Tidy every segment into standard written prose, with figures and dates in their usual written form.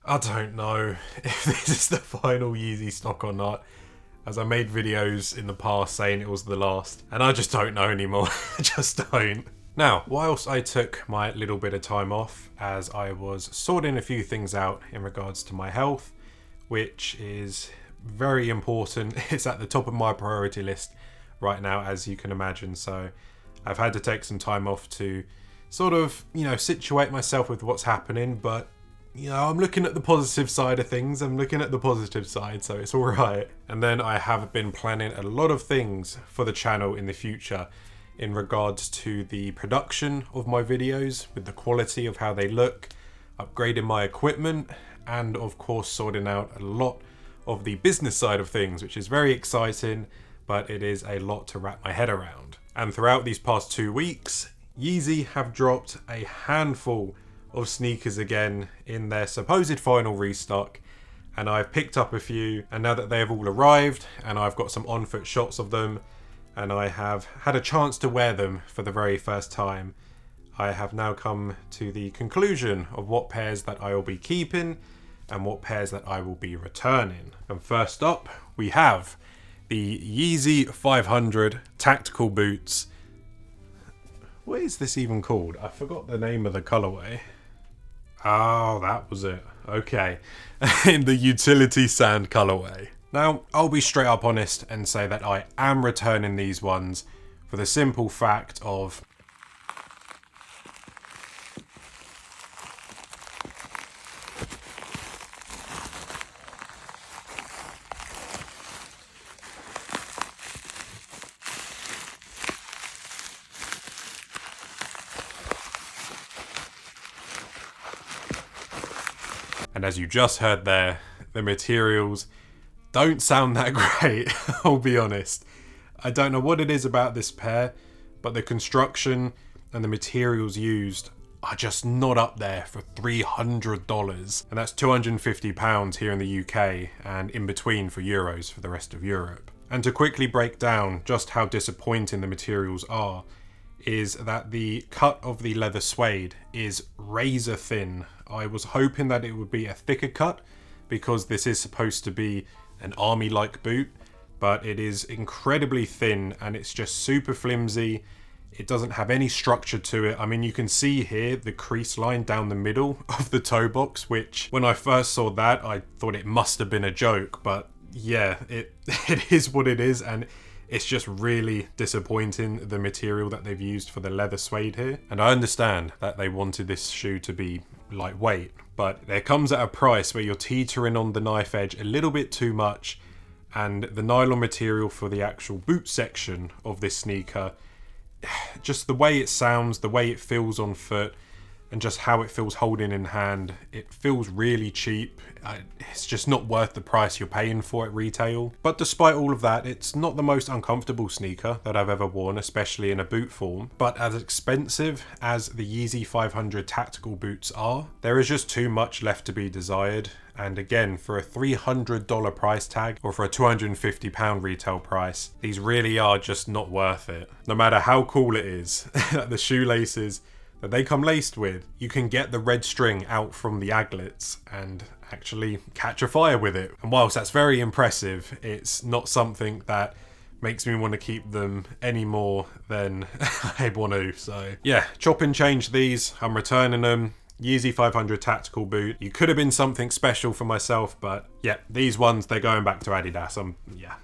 I don't know if this is the final Yeezy stock or not, as I made videos in the past saying it was the last, and I just don't know anymore. I just don't. Now, whilst I took my little bit of time off as I was sorting a few things out in regards to my health, which is very important. It's at the top of my priority list right now, as you can imagine. So I've had to take some time off to sort of, situate myself with what's happening, but I'm looking at the positive side of things. I'm looking at the positive side, so it's all right. And then I have been planning a lot of things for the channel in the future in regards to the production of my videos, with the quality of how they look, upgrading my equipment, and of course sorting out a lot of the business side of things, which is very exciting, but it is a lot to wrap my head around. And throughout these past 2 weeks, Yeezy have dropped a handful of sneakers again in their supposed final restock, and I've picked up a few, and now that they have all arrived and I've got some on-foot shots of them and I have had a chance to wear them for the very first time, I have now come to the conclusion of what pairs that I will be keeping and what pairs that I will be returning. And first up, we have the Yeezy 500 tactical boots. What is this even called? I forgot the name of the colorway. Oh, that was it. Okay. In the utility sand colorway. Now, I'll be straight up honest and say that I am returning these ones for the simple fact of and as you just heard there, the materials don't sound that great, I'll be honest. I don't know what it is about this pair, but the construction and the materials used are just not up there for $300. And that's £250 here in the UK, and in between for euros for the rest of Europe. And to quickly break down just how disappointing the materials are, is that the cut of the leather suede is razor thin. I was hoping that it would be a thicker cut because this is supposed to be an army-like boot, but it is incredibly thin and it's just super flimsy. It doesn't have any structure to it. I mean, you can see here the crease line down the middle of the toe box, which when I first saw that, I thought it must have been a joke, but yeah, it is what it is, and it's just really disappointing, the material that they've used for the leather suede here. And I understand that they wanted this shoe to be lightweight, but it comes at a price where you're teetering on the knife edge a little bit too much, and the nylon material for the actual boot section of this sneaker, just the way it sounds, the way it feels on foot, and just how it feels holding in hand, it feels really cheap. It's just not worth the price you're paying for at retail. But despite all of that, it's not the most uncomfortable sneaker that I've ever worn, especially in a boot form. But as expensive as the Yeezy 500 tactical boots are, there is just too much left to be desired. And again, for a $300 price tag or for a £250 retail price, these really are just not worth it. No matter how cool it is that the shoelaces that they come laced with, you can get the red string out from the aglets and actually catch a fire with it. And whilst that's very impressive, it's not something that makes me want to keep them any more than I want to. So yeah, chop and change these. I'm returning them. Yeezy 500 tactical boot. You could have been something special for myself, but yeah, these ones, they're going back to Adidas. Yeah.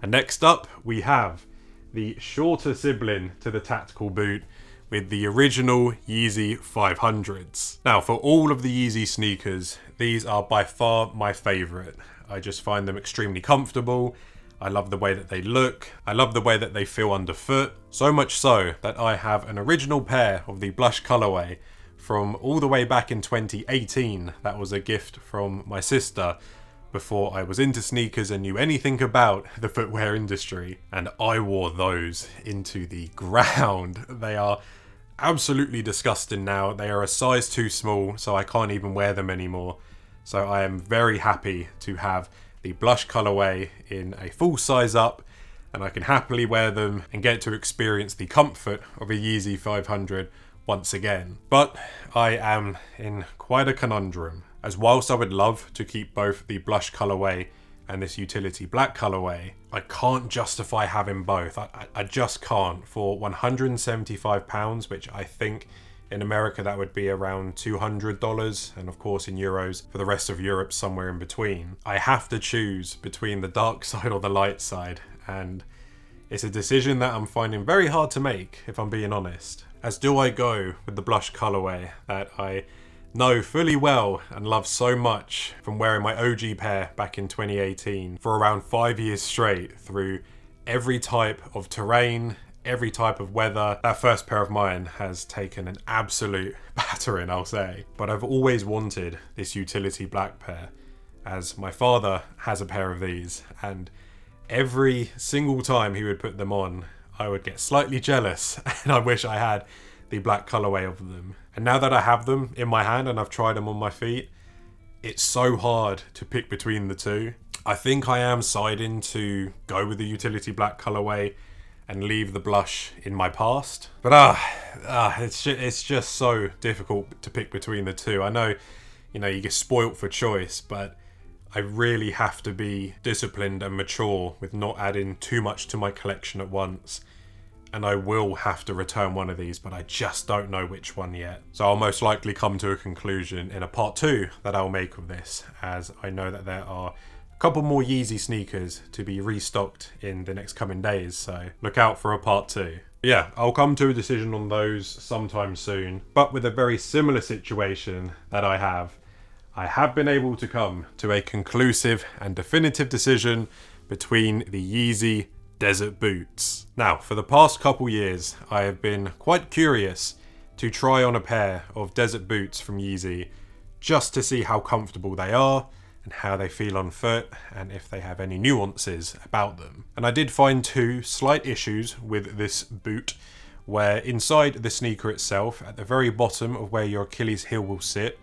And next up, we have the shorter sibling to the tactical boot, with the original Yeezy 500s. Now, for all of the Yeezy sneakers, these are by far my favourite. I just find them extremely comfortable. I love the way that they look. I love the way that they feel underfoot. So much so that I have an original pair of the blush colourway from all the way back in 2018. That was a gift from my sister before I was into sneakers and knew anything about the footwear industry. And I wore those into the ground. They are absolutely disgusting now. They are a size too small, so I can't even wear them anymore. So I am very happy to have the blush colorway in a full size up, and I can happily wear them and get to experience the comfort of a Yeezy 500 once again. But I am in quite a conundrum. as whilst I would love to keep both the blush colorway and this utility black colorway, I can't justify having both. I just can't. For £175, which I think in America that would be around $200, and of course in euros for the rest of Europe somewhere in between, I have to choose between the dark side or the light side, and it's a decision that I'm finding very hard to make, if I'm being honest. As do I go with the blush colorway that I know fully well and love so much from wearing my OG pair back in 2018 for around 5 years straight through every type of terrain, every type of weather. That first pair of mine has taken an absolute battering, I'll say. But I've always wanted this utility black pair, as my father has a pair of these, and every single time he would put them on, I would get slightly jealous and I wish I had the black colorway of them. And now that I have them in my hand and I've tried them on my feet, it's so hard to pick between the two. I think I am siding to go with the utility black colorway and leave the blush in my past. But it's just so difficult to pick between the two. I know, you get spoilt for choice, but I really have to be disciplined and mature with not adding too much to my collection at once. And I will have to return one of these, but I just don't know which one yet. So I'll most likely come to a conclusion in a part 2 that I'll make of this, as I know that there are a couple more Yeezy sneakers to be restocked in the next coming days, so look out for a part 2. Yeah, I'll come to a decision on those sometime soon, but with a very similar situation that I have been able to come to a conclusive and definitive decision between the Yeezy Desert boots. Now, for the past couple years, I have been quite curious to try on a pair of desert boots from Yeezy just to see how comfortable they are and how they feel on foot and if they have any nuances about them. And I did find 2 slight issues with this boot, where inside the sneaker itself, at the very bottom of where your Achilles heel will sit,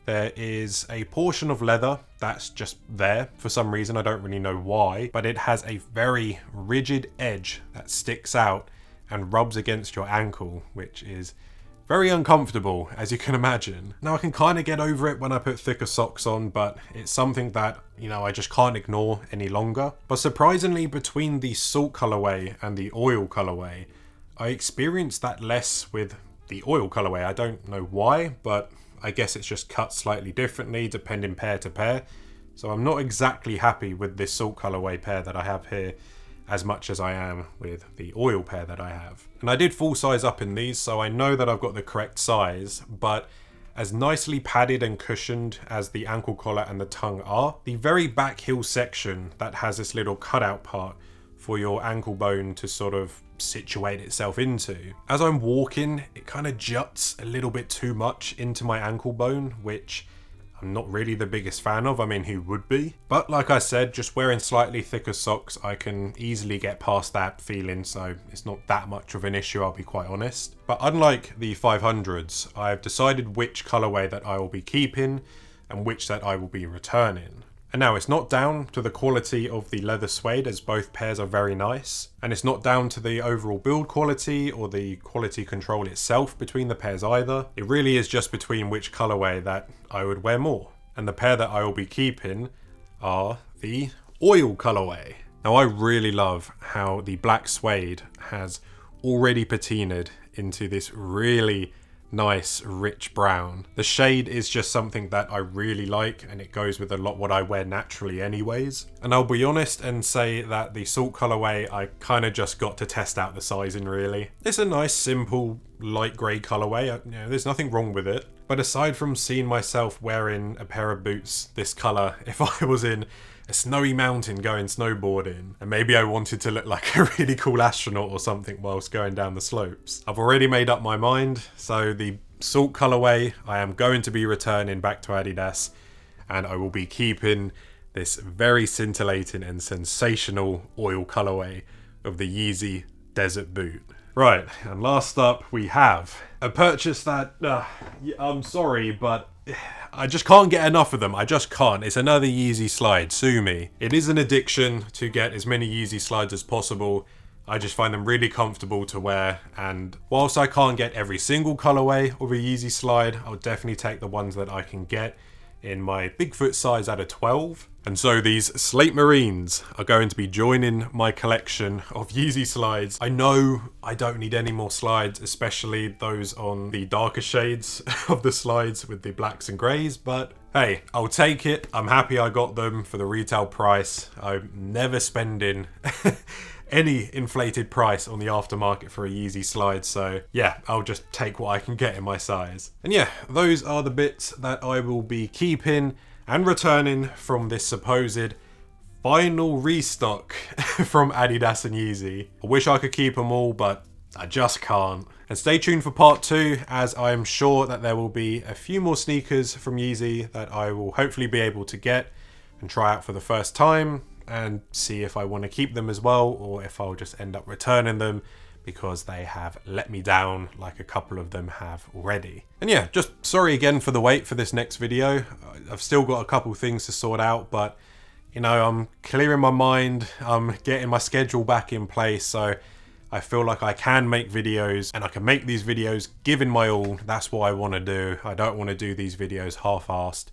there is a portion of leather that's just there for some reason. I don't really know why, but it has a very rigid edge that sticks out and rubs against your ankle, which is very uncomfortable, as you can imagine. Now, I can kind of get over it when I put thicker socks on, but it's something that, I just can't ignore any longer. But surprisingly, between the salt colorway and the oil colorway, I experienced that less with the oil colorway. I don't know why, but I guess it's just cut slightly differently depending pair to pair. So I'm not exactly happy with this salt colorway pair that I have here as much as I am with the oil pair that I have. And I did full size up in these, so I know that I've got the correct size, but as nicely padded and cushioned as the ankle collar and the tongue are, the very back heel section that has this little cutout part for your ankle bone to sort of situate itself into, as I'm walking, it kind of juts a little bit too much into my ankle bone, which I'm not really the biggest fan of. I mean, who would be? But like I said, just wearing slightly thicker socks, I can easily get past that feeling, so it's not that much of an issue, I'll be quite honest. But unlike the 500s, I've decided which colorway that I will be keeping and which that I will be returning. And now, it's not down to the quality of the leather suede, as both pairs are very nice. And it's not down to the overall build quality or the quality control itself between the pairs either. It really is just between which colorway that I would wear more. And the pair that I will be keeping are the oil colorway. Now, I really love how the black suede has already patinaed into this really nice rich brown. The shade is just something that I really like, and it goes with a lot what I wear naturally anyways. And I'll be honest and say that the salt colorway, I kind of just got to test out the sizing really. It's a nice simple light grey colorway, there's nothing wrong with it. But aside from seeing myself wearing a pair of boots this color if I was in a snowy mountain going snowboarding, and maybe I wanted to look like a really cool astronaut or something whilst going down the slopes, I've already made up my mind. So the salt colorway I am going to be returning back to Adidas, and I will be keeping this very scintillating and sensational oil colorway of the Yeezy Desert boot. Right, and last up we have a purchase that, I'm sorry, but I just can't get enough of them. I just can't. It's another Yeezy slide. Sue me. It is an addiction to get as many Yeezy slides as possible. I just find them really comfortable to wear, and whilst I can't get every single colorway of a Yeezy slide, I'll definitely take the ones that I can get in my Bigfoot size at a 12. And so these Slate Marines are going to be joining my collection of Yeezy slides. I know I don't need any more slides, especially those on the darker shades of the slides with the blacks and greys, but hey, I'll take it. I'm happy I got them for the retail price. I'm never spending any inflated price on the aftermarket for a Yeezy slide, so yeah, I'll just take what I can get in my size. And yeah, those are the bits that I will be keeping and returning from this supposed final restock from Adidas and Yeezy. I wish I could keep them all, but I just can't. And stay tuned for part 2, as I am sure that there will be a few more sneakers from Yeezy that I will hopefully be able to get and try out for the first time, and see if I want to keep them as well, or if I'll just end up returning them because they have let me down like a couple of them have already. And yeah, just sorry again for the wait for this next video. I've still got a couple things to sort out, but you know, I'm clearing my mind, I'm getting my schedule back in place, so I feel like I can make videos, and I can make these videos giving my all. That's what I want to do. I don't want to do these videos half-assed.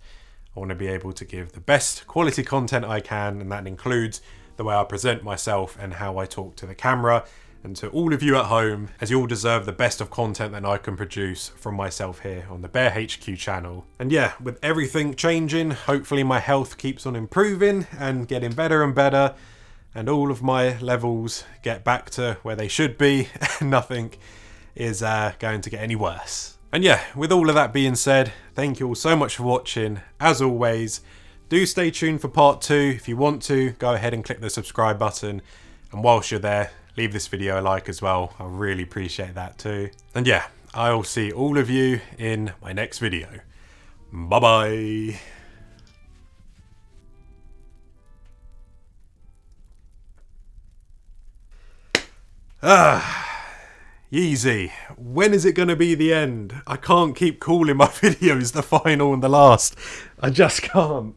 I want to be able to give the best quality content I can, and that includes the way I present myself and how I talk to the camera. And to all of you at home, as you all deserve the best of content that I can produce from myself here on the Bear HQ channel. And yeah, with everything changing, hopefully my health keeps on improving and getting better and better, and all of my levels get back to where they should be, and nothing is going to get any worse. And yeah, with all of that being said, thank you all so much for watching. As always, do stay tuned for part 2. If you want to, go ahead and click the subscribe button. And whilst you're there, leave this video a like as well. I really appreciate that too. And yeah, I'll see all of you in my next video. Bye bye. Yeezy, when is it going to be the end? I can't keep calling my videos the final and the last. I just can't.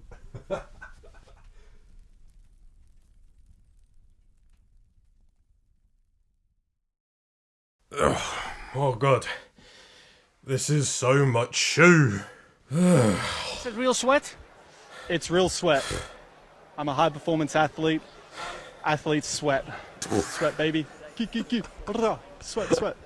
Oh god, this is so much shoe. Is it real sweat? It's real sweat. I'm a high performance athlete. Athletes sweat. Sweat, baby. Sweat, sweat.